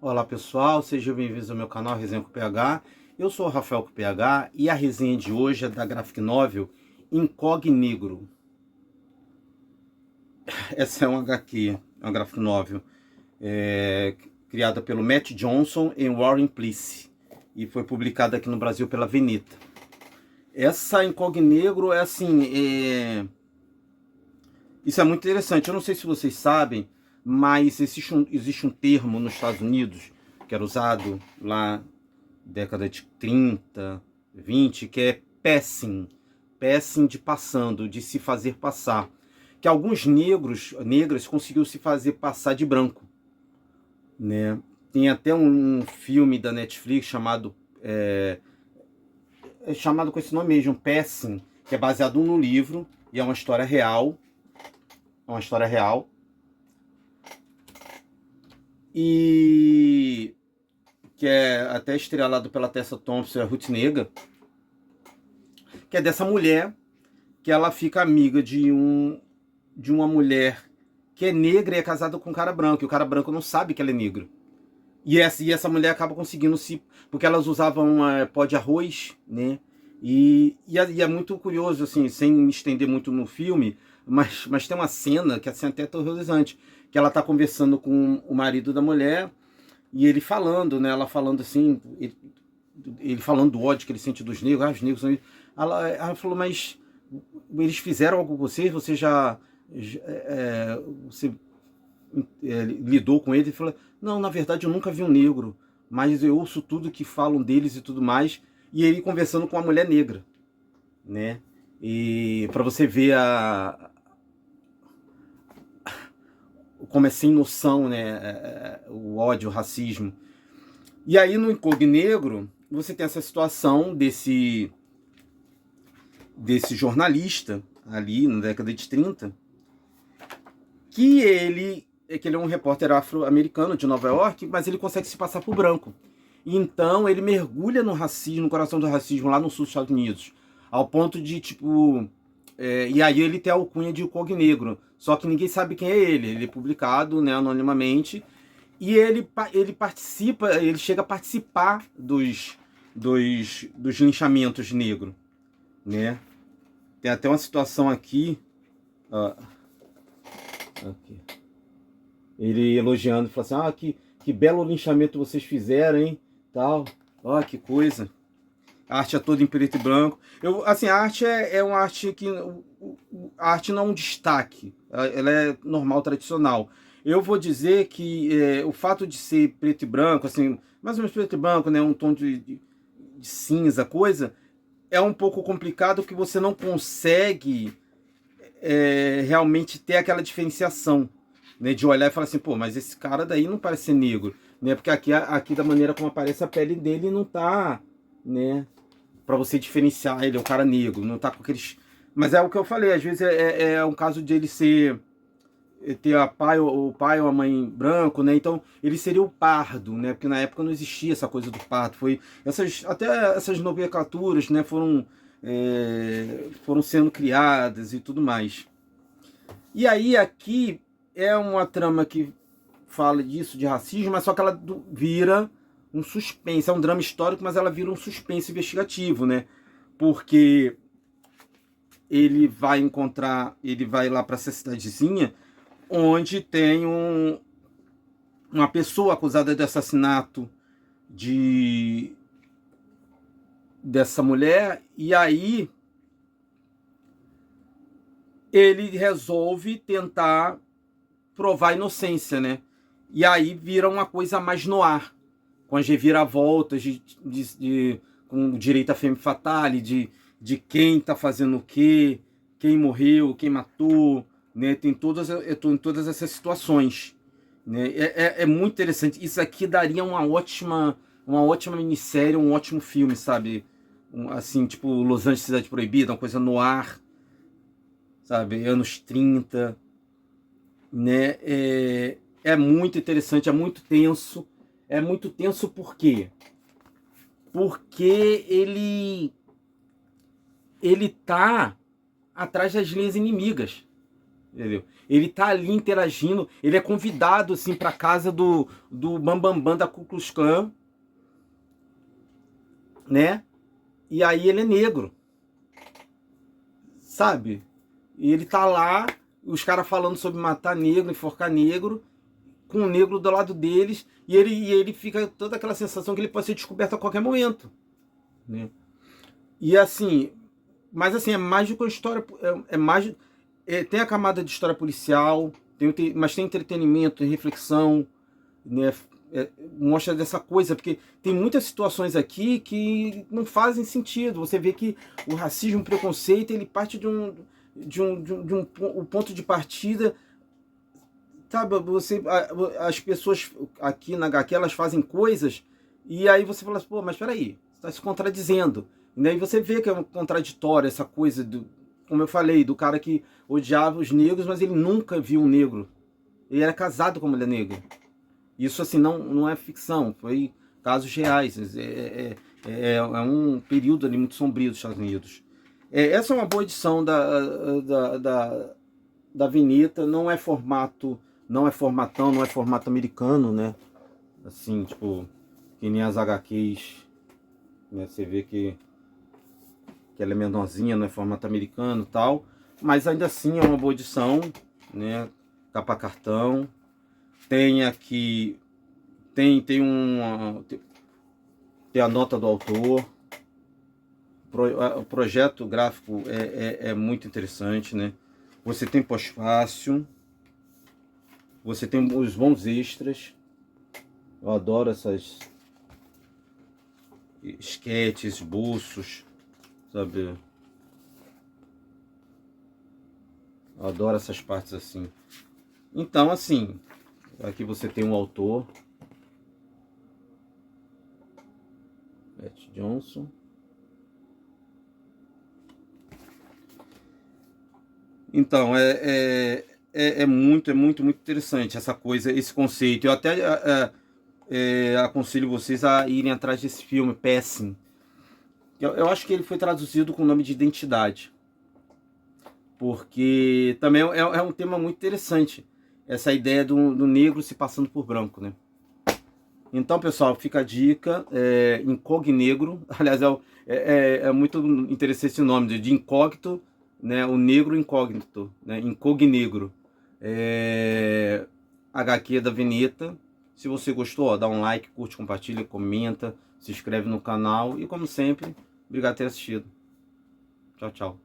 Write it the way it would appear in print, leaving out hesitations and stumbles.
Olá pessoal, sejam bem-vindos ao meu canal Resenha com PH. Eu sou o Rafael com PH e a resenha de hoje é da graphic novel Incognegro. Essa é uma HQ, uma graphic novel criada pelo Matt Johnson e Warren Pleece e foi publicada aqui no Brasil pela Veneta. Essa Incognegro é assim, isso é muito interessante. Eu não sei se vocês sabem, mas existe um termo nos Estados Unidos que era usado lá década de 30, 20, que é passing. Passing de passando, de se fazer passar. Que alguns negras conseguiram se fazer passar de branco, né? Tem até um filme da Netflix chamado com esse nome mesmo, Passing, que é baseado no livro e é uma história real. É uma história real. E que é até estrelado pela Tessa Thompson e a Ruth Negga, que é dessa mulher que ela fica amiga de uma mulher que é negra e é casada com um cara branco, e o cara branco não sabe que ela é negra. E essa mulher acaba conseguindo se... Porque elas usavam pó de arroz, né? E é muito curioso, assim, sem me estender muito no filme, mas tem uma cena, que assim, até aterrorizante, que ela tá conversando com o marido da mulher, e ele falando, né? Ela falando assim, ele falando do ódio que ele sente dos negros, os negros são... Ela falou, mas eles fizeram algo com você? Você você lidou com ele? E falou, não, na verdade eu nunca vi um negro, mas eu ouço tudo que falam deles e tudo mais. E ele conversando com uma mulher negra, né? E para você ver como é sem noção, né? O ódio, o racismo. E aí no Incognegro você tem essa situação desse jornalista ali na década de 30, que ele é um repórter afro-americano de Nova York, mas ele consegue se passar por branco. Então ele mergulha no racismo, no coração do racismo lá no sul dos Estados Unidos, ao ponto de, tipo... e aí ele tem a alcunha de Incognegro, só que ninguém sabe quem é ele. Ele é publicado, né, anonimamente, e ele participa, ele chega a participar dos linchamentos negros, né? Tem até uma situação aqui, ó, aqui. Ele elogiando, falou assim, que belo linchamento vocês fizeram, hein, tal, ó, que coisa. A arte é toda em preto e branco. Assim, a arte é uma arte que... A arte não é um destaque, ela é normal, tradicional. Eu vou dizer que o fato de ser preto e branco, assim, mais ou menos preto e branco, né, um tom de cinza, coisa, é um pouco complicado que você não consegue realmente ter aquela diferenciação, né, de olhar e falar assim, pô, mas esse cara daí não parece ser negro, né, porque aqui da maneira como aparece a pele dele não tá, né, para você diferenciar ele é um cara negro, não tá com aqueles... Mas é o que eu falei, às vezes é um caso de ele ter o pai ou a mãe branco, né? Então ele seria o pardo, né? Porque na época não existia essa coisa do pardo. Até essas nomenclaturas, né? Foram sendo criadas e tudo mais. E aí aqui é uma trama que fala disso, de racismo, mas só que ela vira um suspense. É um drama histórico, mas ela vira um suspense investigativo, né? Porque ele vai lá para essa cidadezinha onde tem uma pessoa acusada de assassinato dessa mulher, e aí ele resolve tentar provar a inocência, né? E aí vira uma coisa mais no ar, com as reviravoltas com direito à femme fatale, de quem tá fazendo o quê, quem morreu, quem matou, né? Tem em todas essas situações, né? É muito interessante. Isso aqui daria uma ótima minissérie, um ótimo filme, sabe? Assim, tipo Los Angeles Cidade Proibida, uma coisa no ar, sabe? Anos 30, né? É muito interessante, é muito tenso. É muito tenso por quê? Porque ele tá atrás das linhas inimigas, entendeu? Ele tá ali interagindo, ele é convidado assim para casa do Bambambam da Ku Klux Klan, né? E aí ele é negro, sabe? E ele tá lá, os caras falando sobre matar negro, enforcar negro, com o negro do lado deles, e ele fica toda aquela sensação que ele pode ser descoberto a qualquer momento, né? E assim, mas assim, é mais do que uma história, é mais, tem a camada de história policial, mas tem entretenimento, tem reflexão, né? Mostra dessa coisa, porque tem muitas situações aqui que não fazem sentido. Você vê que o racismo, o preconceito, ele parte de um o ponto de partida, sabe? As pessoas aqui na HQ, elas fazem coisas e aí você fala assim, pô, mas peraí, você está se contradizendo. E aí você vê que é um contraditório essa coisa como eu falei, do cara que odiava os negros, mas ele nunca viu um negro. Ele era casado com uma mulher negra. Isso assim não é ficção, foi casos reais. É um período ali muito sombrio dos Estados Unidos. Essa é uma boa edição da Vinheta, não é formato, não é formatão, não é formato americano, né? Assim, tipo, que nem as HQs, né? Você vê que ela é menorzinha, não é formato americano e tal, mas ainda assim é uma boa edição, né? Capa cartão. Tem aqui, tem a nota do autor. O projeto gráfico é muito interessante, né? Você tem pós-fácil, você tem os bons extras. Eu adoro essas esquetes, esboços, sabe? Eu adoro essas partes assim. Então, assim, aqui você tem um autor, Beth Johnson. Então, muito interessante essa coisa, esse conceito. Eu até aconselho vocês a irem atrás desse filme, Passing. Eu acho que ele foi traduzido com o nome de Identidade. Porque também é um tema muito interessante. Essa ideia do negro se passando por branco, né? Então, pessoal, fica a dica. Incognegro. Aliás, é muito interessante esse nome, de incógnito, né? O negro incógnito, né? Incognegro. HQ da Vinheta. Se você gostou, ó, dá um like, curte, compartilha, comenta, se inscreve no canal. E como sempre, obrigado por ter assistido. Tchau, tchau.